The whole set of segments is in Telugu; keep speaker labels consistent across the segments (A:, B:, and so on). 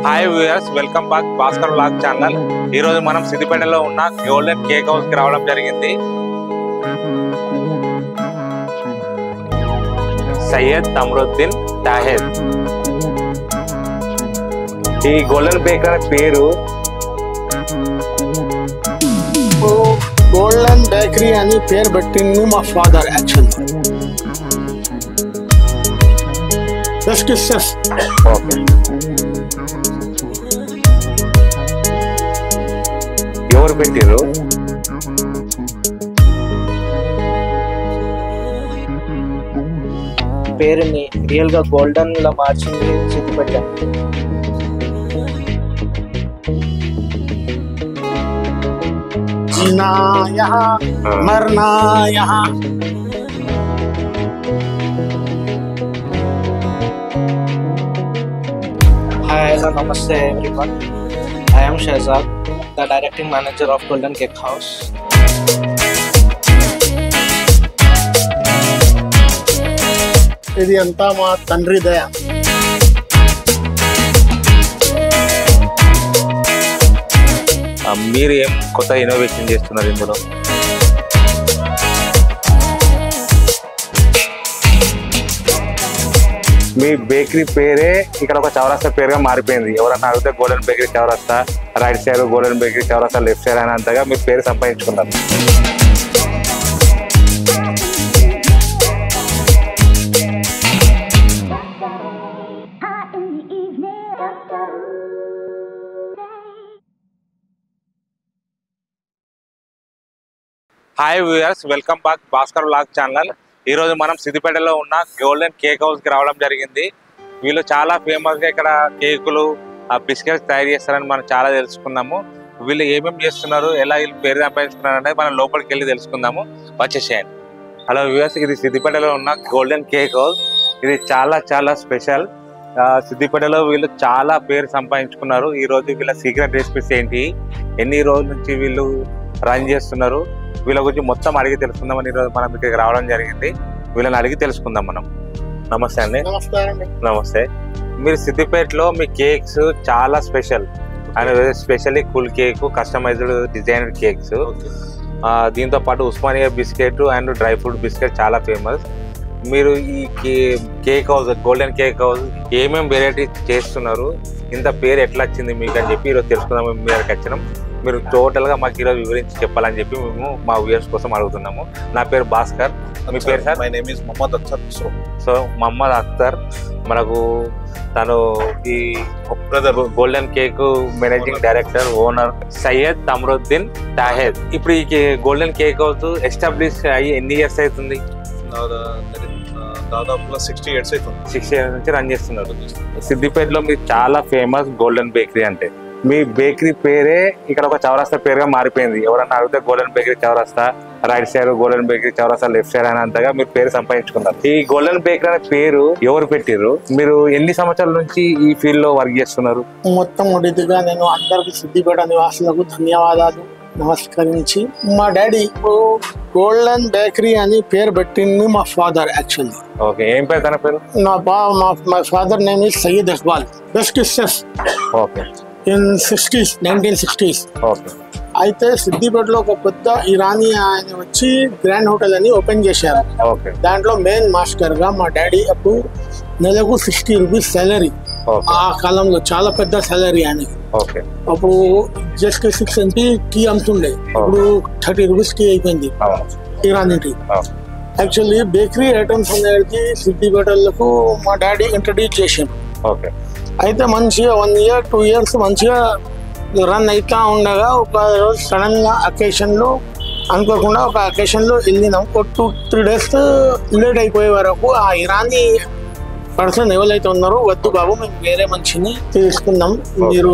A: Hi viewers, welcome back Bhaskar vlog channel. ఈ రోజు మనం సిద్దిపేటలో ఉన్న గోల్డెన్ కేక్ హౌస్ కి రావడం జరిగింది. సయ్యద్ తమరుద్దీన్ తాహెద్. ఈ గోల్డెన్ బేకరీ పేరు
B: గోల్డెన్ బేకరీ అని పేరు పెట్టింది మా father. Actually best chef.
A: Okay, ఎవరు పెట్టారు?
C: పేరుని రియల్ గా గోల్డెన్ లా మార్చింది సిద్దిపేట.
B: जीना यहाँ मरना यहाँ.
C: Hi, hello, namaste everyone. I am Shahzad, the directing manager of Golden Cake House.
B: ఇది అంతా మా తండ్రి దయ.
A: మీరు ఏం కొత్త ఇన్నోవేషన్ చేస్తున్నారు ఇందులో? మీ బేకరీ పేరే ఇక్కడ ఒక చౌరస్తా పేరుగా మారిపోయింది. ఎవరన్నా అడిగితే గోల్డెన్ బేకరీ చౌరస్తా, రైట్ సైడ్ గోల్డెన్ బేకరీ చౌరస్తా, లెఫ్ట్ సైడ్ అనేంతగా మీ పేరు సంపాదించుకున్నారు. Hi viewers, welcome back Bhaskar vlog channel. ఈరోజు మనం సిద్దిపేటలో ఉన్న గోల్డెన్ కేక్ హౌస్కి రావడం జరిగింది. వీళ్ళు చాలా ఫేమస్గా ఇక్కడ కేకులు, బిస్కెట్స్ తయారు చేస్తారని మనం చాలా తెలుసుకున్నాము. వీళ్ళు ఏమేమి చేస్తున్నారు, ఎలా వీళ్ళు పేరు సంపాదించుకున్నారు అనేది మనం లోపలికి వెళ్ళి తెలుసుకుందాము. వచ్చేసేయండి. హలో వ్యూయర్స్, ఇది సిద్దిపేటలో ఉన్న గోల్డెన్ కేక్ హౌస్. ఇది చాలా చాలా స్పెషల్. సిద్దిపేటలో వీళ్ళు చాలా పేరు సంపాదించుకున్నారు. ఈరోజు వీళ్ళ సీక్రెట్ రెసిపీస్ ఏంటి, ఎన్ని రోజుల నుంచి వీళ్ళు రన్ చేస్తున్నారు, వీళ్ళ గురించి మొత్తం అడిగి తెలుసుకుందామని ఈరోజు మనం ఇక్కడికి రావడం జరిగింది. వీళ్ళని అడిగి తెలుసుకుందాం మనం. నమస్తే అండి. నమస్తే. మీరు సిద్దిపేటలో మీ కేక్స్ చాలా special and specially cool cake, customised designer cakes, దీంతో పాటు Osmania biscuit and dry fruit biscuit చాలా ఫేమస్. మీరు ఈ cake house, golden cake house ఏమేమి వెరైటీస్ చేస్తున్నారు, ఇంత పేరు ఎట్లా వచ్చింది మీకు అని చెప్పి ఈరోజు తెలుసుకుందాము. మీ దగ్గరికి వచ్చినాం. మీరు టోటల్గా మాకు ఈరోజు వివరించి చెప్పాలని చెప్పి మేము మా వ్యూయర్స్ కోసం అడుగుతున్నాము. నా పేరు భాస్కర్. మీ పేరు sir?
D: My name is Mohammed Akhtar.
A: So Mohammed Akhtar మనకు తను ఈ golden cake managing director, owner Syed Tamaruddin Tahed. ఇప్పుడు ఈ గోల్డెన్ కేక్ హౌస్ ఎస్టాబ్లిష్ అయ్యి ఎన్ని ఇయర్స్ అవుతుంది?
D: దాదాపుగా 60 years అవుతుంది.
A: 60 years నుంచి రన్ చేస్తున్నారు. సిద్దిపేటలో మీరు చాలా ఫేమస్ గోల్డెన్ బేకరీ అంటే. మీ బేకరీ పేరే ఇక్కడ ఒక చౌరస్తా పేరుగా మారిపోయింది. ఎవరన్నా అడిగితే గోల్డెన్ బేకరీ చౌరస్తా, రైట్ సైడ్ గోల్డెన్ బేకరీ చౌరస్తా, లెఫ్ట్ సైడ్ అనేంతగా మీరు పేరు సంపాదించుకున్నారు. ఈ గోల్డెన్ బేకరీ అనే పేరు ఎవరు పెట్టారు? మీరు ఎన్ని సంవత్సరాల నుంచి ఈ ఫీల్డ్ లో వర్క్ చేస్తున్నారు?
B: మొట్టమొదటిగా నేను అందరికి సిద్దిపేట నివాసులకు ధన్యవాదాలు నమస్కరించి, మా డాడీ గోల్డెన్ బేకరీ అని పేరు పెట్టింది మా ఫాదర్. యాక్చువల్లీ
A: ఓకే, ఏం పేరు తన పేరు?
B: మా father name is Syed Iqbal, best chef.
A: Okay,
B: in 1960s.
A: Okay.
B: అయితే సిద్దిపేటలో ఒక పెద్ద ఇరానీ ఆయన వచ్చి గ్రాండ్ హోటల్ అని ఓపెన్ చేశారు.
A: ఓకే.
B: దాంట్లో మెయిన్ మాస్టర్ గా మా డాడీ అప్పుడు నెలకు 60 రూపీస్ సాలరీ. ఆ కాలంలో చాలా పెద్ద సాలరీ అని.
A: ఓకే.
B: అప్పుడు జస్ట్ 6 MP టీ అమ్ముతుండే, ఇప్పుడు 30 రూపీస్ టీ అయిపోయింది Irani tea. Actually bakery items అనేది సిద్దిపేటలకు మా డాడీ ఇంట్రడ్యూస్ చేశారు.
A: ఓకే. అయితే
B: మంచిగా 1 year 2 years మంచిగా రన్ అవుతా ఉండగా ఒక రోజు సడన్ గా అకేషన్ లో అనుకోకుండా ఒక అకేషన్ లో వెళ్ళినాం. ఒక 2-3 days లేట్ అయిపోయే వరకు ఆ ఇరానీ పర్సన్ ఎవరైతే ఉన్నారో, వద్దు బాబు మేము వేరే మనిషిని తీసుకుందాం, మీరు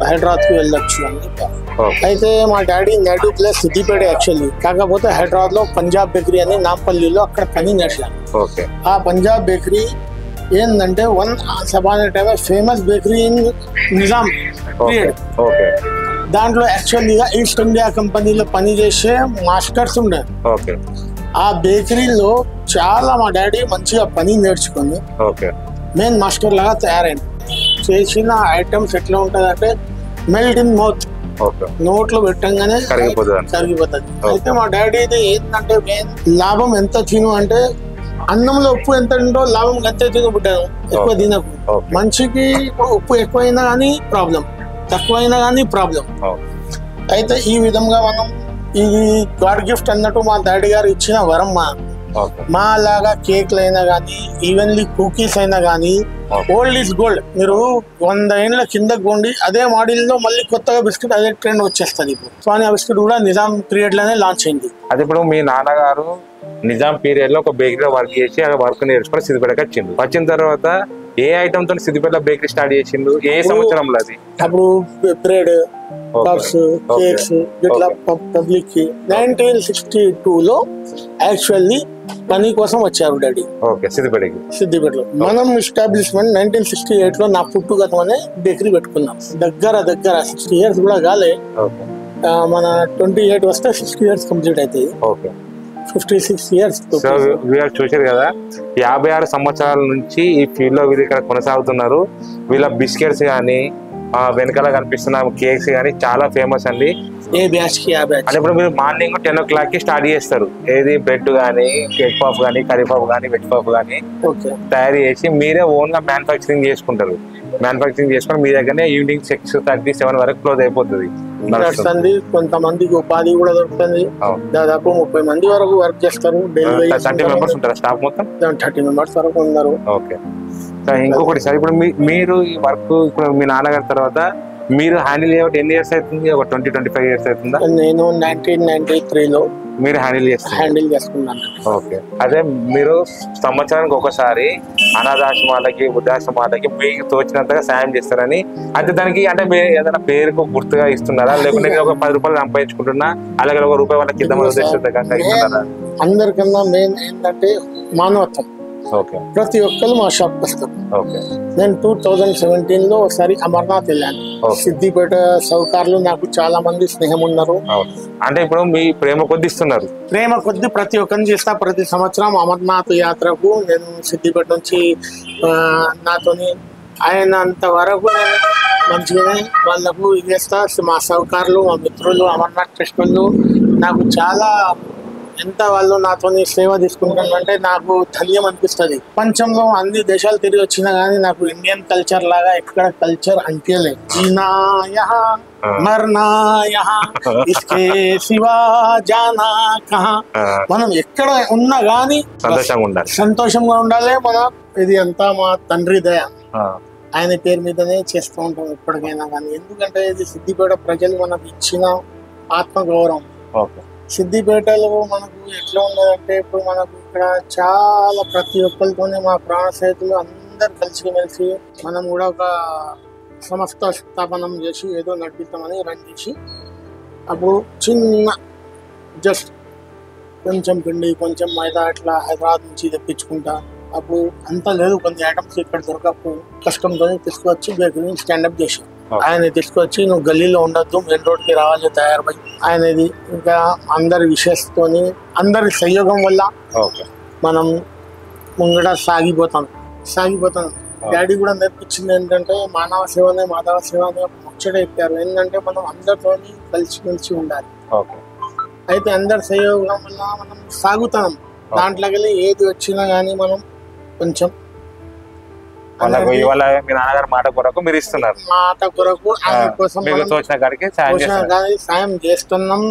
B: హైదరాబాద్ కి వెళ్ళొచ్చు అని చెప్పారు. అయితే మా daddy native place Siddipet actually, కాకపోతే హైదరాబాద్ లో పంజాబ్ బేకరీ అని నాంపల్లిలో అక్కడ పని నేర్చాను. ఆ పంజాబ్ బేకరీ ఏంటంటే వన్ సబాన్ time famous bakery in Nizam period. దాంట్లో యాక్చువల్గా ఈస్ట్ ఇండియా కంపెనీలో పనిచేసే మాస్టర్స్ ఉండే. ఆ బేకరీలో చాలా మా డాడీ మంచిగా పని నేర్చుకుని మెయిన్ మాస్టర్ లాగా తయారైంది. చేసిన ఐటమ్స్ ఎట్లా ఉంటుంది అంటే మెల్ట్ ఇన్ మౌత్,
A: ఓకే
B: నోట్లో పెట్టంగానే కరిగిపోతుంది. అయితే మా డాడీది ఏంటంటే మెయిన్ లాభం ఎంత తిను అంటే అన్నంలో ఉప్పు ఎంత తింటో లాభం ఎంత తిను పుట్టాను, ఎక్కువ తినకు. మనిషికి ఉప్పు ఎక్కువైనా కానీ ప్రాబ్లం, తక్కువైనా కానీ ప్రాబ్లం. అయితే ఈ విధంగా మనం ఇది గాడ్ గిఫ్ట్ అన్నట్టు మా డాడీ గారు ఇచ్చిన వరం. మా లాగా కేక్లు అయినా కానీ ఈవెన్లీ కుకీస్ అయినా కానీ ఓల్డ్ ఈజ్ గోల్డ్. మీరు 100 ఏళ్ళ కిందకు పోండి, అదే మోడల్ లో మళ్ళీ కొత్తగా బిస్కెట్ అదే ట్రెండ్ వచ్చేస్తుంది. ఇప్పుడు సోనియా బిస్కెట్ కూడా నిజాం పీరియడ్ లోనే లాంచ్ అయింది.
A: అది ఇప్పుడు మీ నాన్నగారు నిజాం పీరియడ్ లో ఒక బేకరీలో వర్క్ చేసి ఆ వర్క్ నేర్చుకుని సిద్దిపేటకి వచ్చిండు. వచ్చిన తర్వాత ఏ ఐటమ్ తో సిద్దిపేట బేకరీ స్టార్ట్ చేసిండు, ఏ సంవత్సరంలో అది?
B: అప్పుడు బ్రెడ్, పఫ్స్, కేక్స్ ఇట్లా పబ్లిక్ కి 1962 లో యాక్చువల్లీ పని కోసం వచ్చారు డాడీ.
A: ఓకే,
B: సిద్దిపేటలో మనం ఎస్టాబ్లిష్మెంట్ 1968 లో నా పుట్టుగతమనే బేకరీ పెట్టుకున్నాం. దగ్గర 60 years కూడా కాలే. మన 28 వస్తే 60 years కంప్లీట్ అవుతాయి. 56 years.
A: సో వీళ్ళు చూసారు కదా, 56 సంవత్సరాల నుంచి ఈ ఫీల్డ్ లో వీళ్ళు ఇక్కడ కొనసాగుతున్నారు. వీళ్ళ బిస్కెట్స్ కానీ వెనకాల కనిపిస్తున్న కేక్స్ కానీ చాలా ఫేమస్ అండి.
B: ఏ బ్యాచ్ కి ఆ బ్యాచ్.
A: అంటే ఇప్పుడు మీరు మార్నింగ్ 10 o'clock కి స్టార్ట్ చేస్తారు. ఏది బ్రెడ్ కానీ, కేక్ పఫ్ కానీ, కర్రీ పఫ్ కానీ, వెజ్ పఫ్ కానీ తయారు చేసి మీరే ఓన్ గా మ్యానుఫాక్చరింగ్ చేసుకుంటారు. మ్యానుఫాక్చరింగ్ చేసుకుని మీ దగ్గరనే ఈవినింగ్ 6:30, 7 వరకు క్లోజ్ అయిపోతుంది.
B: కొంతమందికి ఉపాధి కూడా దొరుకుతుంది. దాదాపు 30 మంది వరకు వర్క్ చేస్తారు.
A: 30 members ఉంటారు స్టాఫ్ మొత్తం.
B: 30 members వరకు ఉన్నారు.
A: ఓకే. ఇంకొకటి సార్, ఇప్పుడు మీరు ఈ వర్క్ ఇప్పుడు మీ నాన్నగారి తర్వాత మీరు హ్యాండిల్ చేయబట్టి ఎన్ని ఇయర్స్ అవుతుంది? ఒక 20-25 years అవుతుందా?
B: నేను 1993 లో
A: మీరు హ్యాండిల్
B: చేసుకున్నాను.
A: ఓకే. అదే మీరు సంవత్సరానికి ఒకసారి అనాథాశ్రమాలకి, వృద్ధాశ్రమాలకి మీకు తోచినంతగా సాయం చేస్తారని, అయితే దానికి అంటే మీరు ఏదైనా పేరుకు గుర్తుగా ఇస్తున్నారా, లేకుంటే ఒక 10 రూపాయలు సంపాదించుకుంటున్నా అలాగే ఒక రూపాయి వాళ్ళకి ఇద్దామని ఉద్దేశంగా ఇస్తున్నారా?
B: అందరికన్నా మెయిన్ ఏంటంటే మానవత్వం. ప్రతి ఒక్కరు మా షాప్ వస్తారు. నేను 2017 లో ఒకసారి అమర్నాథ్ వెళ్ళాను. సిద్దిపేట సౌకర్యాలు నాకు చాలా మంది స్నేహం ఉన్నారు.
A: అంటే ఇప్పుడు మీ ప్రేమ కొద్ది ఇస్తున్నారు?
B: ప్రేమ కొద్ది ప్రతి ఒక్కరిని చేస్తా. ప్రతి సంవత్సరం అమర్నాథ్ యాత్రకు నేను సిద్దిపేట నుంచి నాతోని ఆయన అంత వరకు నేను మంచిగానే వాళ్ళకు ఇదేస్తా. మా సౌకర్యాలు, మా మిత్రులు, అమర్నాథ్ కృష్ణులు నాకు చాలా ఎంత వాళ్ళు నాతో సేవ తీసుకుంటానంటే నాకు ధైర్యం అనిపిస్తుంది. ప్రపంచంలో అన్ని దేశాలు తిరిగి వచ్చినా గానీ నాకు ఇండియన్ కల్చర్ లాగా ఎక్కడ కల్చర్ అనిపించలేదు. జీనా యహా మర్నా యహా ఇస్కే సివా జానా కహా. మనం ఎక్కడ ఉన్నా గానీ సంతోషంగా ఉండాలి. మన ఇది అంతా మా తండ్రి దయ, ఆయన పేరు మీదనే చేస్తూ ఉంటాం ఎప్పటికైనా కానీ. ఎందుకంటే ఇది సిద్దిపేట ప్రజలు మనకు ఇచ్చిన ఆత్మగౌరవం. సిద్దిపేటలో మనకు ఎట్లా ఉన్నదంటే ఇప్పుడు మనకు ఇక్కడ చాలా ప్రతి ఒక్కరితోనే మా ప్రాణ స్నేహితులు అందరు కలిసిమెలిసి మనం కూడా ఒక సంస్థ స్థాపనం చేసి ఏదో నడిపిస్తామని రన్ చేసి అప్పుడు చిన్న జస్ట్ కొంచెం పిండి, కొంచెం మైదా అట్లా హైదరాబాద్ నుంచి తెప్పించుకుంటా. అప్పుడు అంతా లేదు, కొన్ని ఐటమ్స్ ఇక్కడ దొరకప్పుడు కష్టంతో తీసుకువచ్చి బేకరీని స్టాండప్ చేసాం. ఆయన తీసుకొచ్చి నువ్వు గల్లీలో ఉండొద్దు, మెయిన్ రోడ్కి రావాలి తయారై ఆయనది. ఇంకా అందరి విషయస్తోని అందరి సహయోగం వల్ల మనం ముంగడ సాగిపోతాం. డాడీ కూడా నేర్పించింది ఏంటంటే మానవ సేవనే మాధవ సేవ అనే ముచ్చట చెప్పారు. ఏంటంటే మనం అందరితోని కలిసిమెలిసి ఉండాలి. అయితే అందరి సహయోగం వల్ల మనం సాగుతాం. దాంట్లోకి ఏది వచ్చినా కానీ మనం కొంచెం
A: మీ నాన్నగారు మాట కొరకు మీరు ఇస్తున్నారు.
B: మాట కొరకు ఆయన కోసం సాయం చేస్తున్నాం.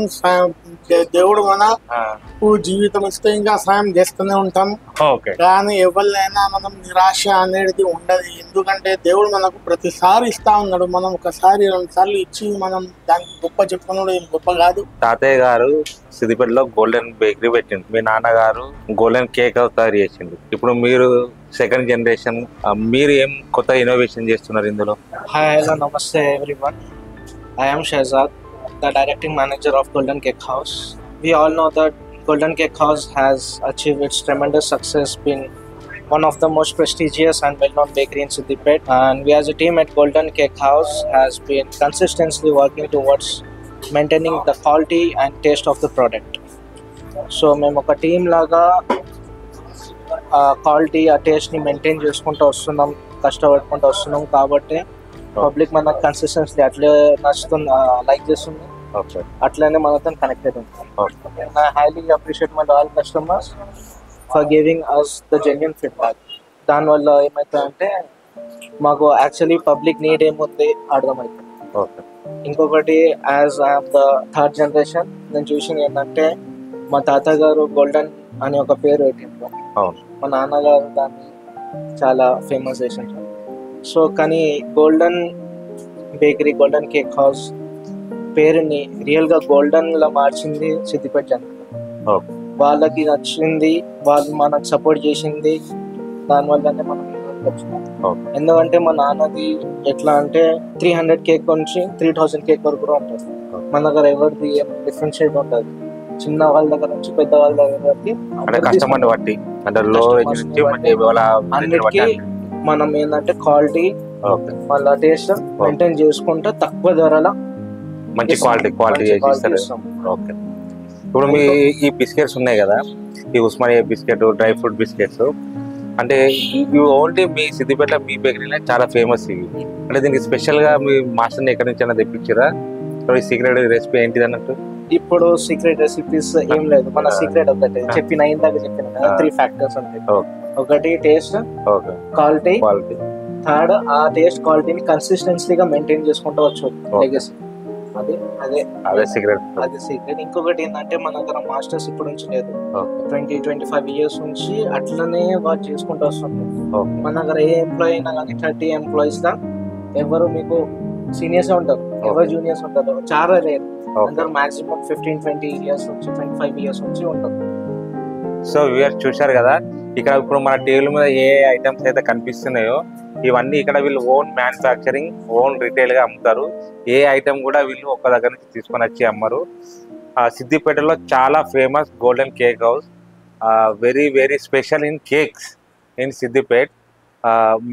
B: దేవుడు మనకు జీవితం ఇస్తే ఇంకా సాయం చేస్తూనే ఉంటాం. కానీ ఎవరినైనా మనం నిరాశ అనేది ఉండదు. ఎందుకంటే దేవుడు మనకు ప్రతిసారి ఇస్తా ఉన్నాడు. మనం ఒకసారి 2 సార్లు ఇచ్చి మనం దానికి గొప్ప చెప్పుకున్నాడు, ఏం గొప్ప కాదు.
A: తాతయ్య గారు సిద్దిపేటలో గోల్డెన్ బేకరీ పెట్టిండు, మీ నాన్నగారు గోల్డెన్ కేక్ తయారు చేసిండు. ఇప్పుడు మీరు సెకండ్ జనరేషన్, మీరు ఏం కొత్త ఇన్నోవేషన్ చేస్తున్నారు ఇందులో?
C: హాయ్, హలో, నమస్తే everyone. I am Shahzad, the directing manager of Golden Cake House. We all know that Golden Cake House has achieved its tremendous success, being one of the most prestigious and well-known bakery in Siddipet. And we as a team at Golden Cake House has been consistently working towards maintaining the quality and taste of the product. So మేము ఒక టీమ్ లాగా క్వాలిటీ, ఆ టేస్ట్ని మెయింటైన్ చేసుకుంటూ వస్తున్నాం. కష్టపడుకుంటూ వస్తున్నాం కాబట్టి పబ్లిక్ మనకు కన్సిస్టెన్సీ అట్లే నచ్చుతుంది, లైక్ చేస్తుంది,
A: ఓకే
C: అట్లనే మనతో కనెక్టెడ్ ఉంటుంది. I highly appreciate my all customers for giving us the genuine feedback. దానివల్ల ఏమవుతుందంటే మాకు యాక్చువల్లీ పబ్లిక్ నీడ్ ఏముంది అర్థమవుతుంది.
A: ఓకే
C: ఇంకొకటి as I'm the third generation నేను చూసింది ఏంటంటే మా తాతగారు గోల్డెన్ అని ఒక పేరు పెట్టిండ్రు,
A: అవును
C: మా నాన్నగారు దాన్ని చాలా ఫేమస్ చేసిండ్రు. సో కానీ golden bakery, golden cake house పేరుని రియల్గా గోల్డెన్లా మార్చింది సిద్దిపేట జనం.
A: ఓకే
C: వాళ్ళకి నచ్చింది, వాళ్ళు మనకు సపోర్ట్ చేసింది, దానివల్లనే మనం ఇక్కడికి వచ్చినాం.
A: ఓకే
C: ఎందుకంటే మా నాన్నది ఎట్లా అంటే 300 కేక్ నుంచి 3000 కేక్ వరకు కూడా ఉంటుంది. మన దగ్గర ఎవరిది ఏం డిఫరెన్షియేట్ ఉంటుంది, చిన్న వాళ్ళ దగ్గర నుంచి పెద్ద వాళ్ళ దగ్గర వరకు
A: అంటే కస్టమర్ని బట్టి అంటే లో రేంజ్ నుంచి మంచి
C: అన్నిటికీ మనం ఏంటంటే క్వాలిటీ
A: ఓకే
C: మళ్ళీ టేస్ట్ మెయింటైన్ చేసుకుంటే తక్కువ ధరల
A: మంచి క్వాలిటీ చేసి ఇస్తారు. ఓకే ఇప్పుడు మీ ఈ బిస్కెట్స్ ఉన్నాయి కదా, ఈ Osmania biscuit, dry fruit biscuits, అంటే ఇవి ఓన్లీ మీ సిద్దిపేట మీ బేకరీలో చాలా ఫేమస్ ఇవి. అంటే దీనికి స్పెషల్గా మీ మాస్టర్ని ఎక్కడి నుంచి అయినా తెప్పించారా? ఈ సీక్రెట్ రెసిపీ ఏంటిది అన్నట్టు?
C: ఇప్పుడు సీక్రెట్ రెసిపీస్ ఏం లేదు, మన సీక్రెట్ ఒకటి చెప్పిన ఇందాక చెప్పిన కదా 3 ఫ్యాక్టర్స్ ఉంటాయి. ఒకటి taste,
A: okay
C: quality,
A: quality,
C: third ఆ టేస్ట్ క్వాలిటీని కన్సిస్టెన్సీగా మెయింటైన్ చేసుకుంటూ వచ్చు లెగసీ. అదే అదే
A: అదే సీక్రెట్.
C: అదే సీక్రెట్. ఇంకొకటి ఏంటంటే మన దగ్గర మాస్టర్స్ ఇప్పుడు నుంచి లేదు, 20-25 ఇయర్స్ నుంచి అట్లనే వర్క్ చేసుకుంటూ వస్తుంటారు. మన దగ్గర ఏ ఎంప్లాయీ అయినా కానీ 30 ఎంప్లాయీస్ గా ఎవరు మీకు సీనియర్స్ ఉంటారు, ఎవరు జూనియర్స్ ఉంటారు, చాలా రేర్. అందరు మాక్సిమం 15-20 ఇయర్స్ నుంచి 25 ఇయర్స్ నుంచి ఉంటారు.
A: సో వ్యూయర్స్ చూశారు కదా, ఇక్కడ ఇప్పుడు మన టేబుల్ మీద ఏ ఐటమ్స్ అయితే కనిపిస్తున్నాయో ఇవన్నీ ఇక్కడ వీళ్ళు ఓన్ మ్యానుఫ్యాక్చరింగ్, ఓన్ రిటైల్ గా అమ్ముతారు. ఏ ఐటమ్ కూడా వీళ్ళు ఒక్క దగ్గర నుంచి తీసుకొని వచ్చి అమ్మరు. సిద్దిపేటలో చాలా famous golden cake house, very very special in cakes in Siddipet.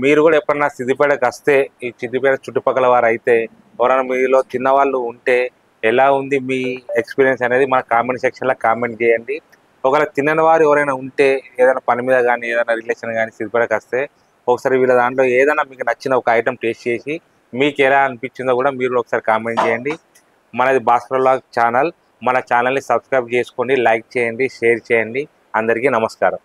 A: మీరు కూడా ఎప్పుడన్నా సిద్దిపేటకి వస్తే, ఈ సిద్దిపేట చుట్టుపక్కల వారు అయితే ఎవరైనా మీలో తిన్నవాళ్ళు ఉంటే ఎలా ఉంది మీ ఎక్స్పీరియన్స్ అనేది మన కామెంట్ సెక్షన్లో కామెంట్ చేయండి. ఒకవేళ తినని వారు ఎవరైనా ఉంటే ఏదైనా పని మీద కానీ ఏదైనా రిలేషన్ కానీ సిద్దిపేటకి వస్తే ఒకసారి వీళ్ళ దాంట్లో ఏదైనా మీకు నచ్చిన ఒక ఐటమ్ టేస్ట్ చేసి మీకు ఎలా అనిపించిందో కూడా మీరు ఒకసారి కామెంట్ చేయండి. మనది భాస్కర్ వ్లాగ్ ఛానల్, మన ఛానల్ని సబ్స్క్రైబ్ చేసుకోండి, లైక్ చేయండి, షేర్ చేయండి. అందరికీ నమస్కారం.